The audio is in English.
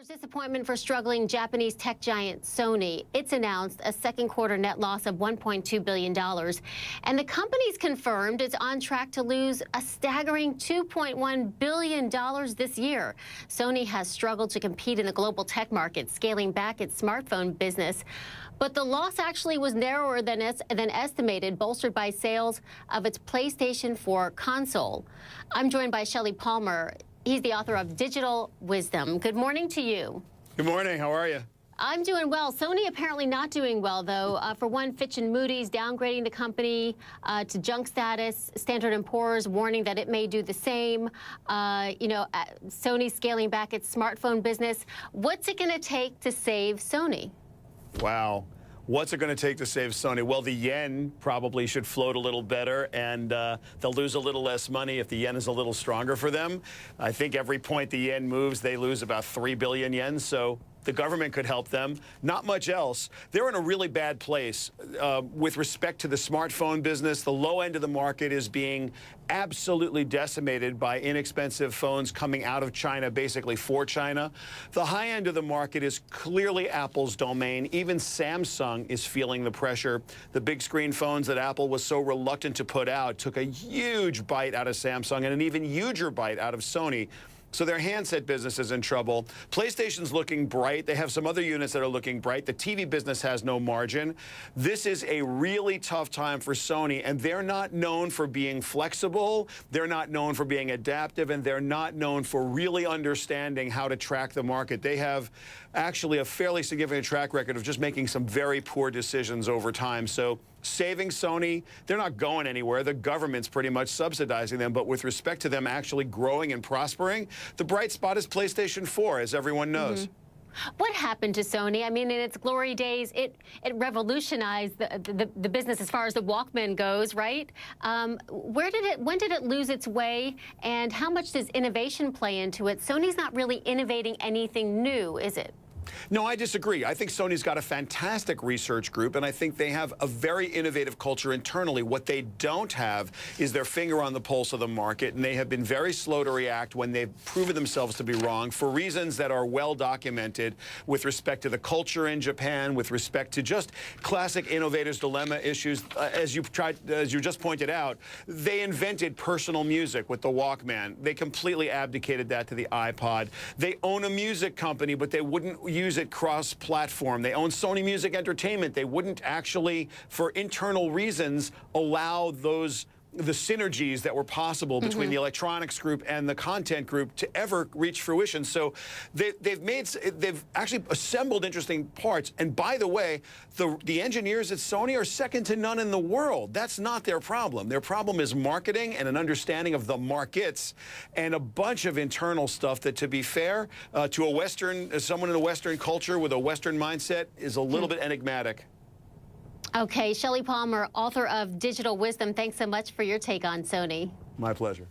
Disappointment for struggling Japanese tech giant Sony. It's announced a second quarter net loss of $1.2 billion. And the company's confirmed it's on track to lose a staggering $2.1 billion this year. Sony has struggled to compete in the global tech market, scaling back its smartphone business. But the loss actually was narrower than estimated, bolstered by sales of its PlayStation 4 console. I'm joined by Shelly Palmer. He's the author of Digital Wisdom. Good morning to you. Good morning. How are you? I'm doing well. Sony apparently not doing well, though. For one, Fitch and Moody's downgrading the company to junk status. Standard & Poor's warning that it may do the same. Sony scaling back its smartphone business. What's it going to take to save Sony? Wow. What's it going to take to save Sony? Well, the yen probably should float a little better, and they'll lose a little less money if the yen is a little stronger for them. I think every point the yen moves, they lose about 3 billion yen, so the government could help them. Not much else. They're in a really bad place with respect to the smartphone business. The low end of the market is being absolutely decimated by inexpensive phones coming out of China, basically for China. The high end of the market is clearly Apple's domain. Even Samsung is feeling the pressure. The big screen phones that Apple was so reluctant to put out took a huge bite out of Samsung and an even huger bite out of Sony. So their handset business is in trouble. PlayStation's looking bright. They have some other units that are looking bright. The TV business has no margin. This is a really tough time for Sony, and they're not known for being flexible. They're not known for being adaptive, and they're not known for really understanding how to track the market. They have actually a fairly significant track record of just making some very poor decisions over time. So saving Sony, they're not going anywhere. The government's pretty much subsidizing them. But with respect to them actually growing and prospering, the bright spot is PlayStation 4, as everyone knows. What happened to Sony? I mean, in its glory days, it revolutionized the business as far as the Walkman goes, right? When did it lose its way, and how much does innovation play into it? Sony's not really innovating anything new, is it? No, I disagree. I think Sony's got a fantastic research group, and I think they have a very innovative culture internally. What they don't have is their finger on the pulse of the market, and they have been very slow to react when they've proven themselves to be wrong for reasons that are well documented with respect to the culture in Japan, with respect to just classic innovator's dilemma issues. As you just pointed out, they invented personal music with the Walkman. They completely abdicated that to the iPod. They own a music company, but they wouldn't use it cross-platform. They own Sony Music Entertainment. They wouldn't actually, for internal reasons, allow the synergies that were possible between the electronics group and the content group to ever reach fruition. So they've actually assembled interesting parts. And by the way, the engineers at Sony are second to none in the world. That's not their problem. Their problem is marketing and an understanding of the markets and a bunch of internal stuff that, to be fair, to someone in a Western culture with a Western mindset is a little bit enigmatic. Okay, Shelly Palmer, author of Digital Wisdom, thanks so much for your take on Sony. My pleasure.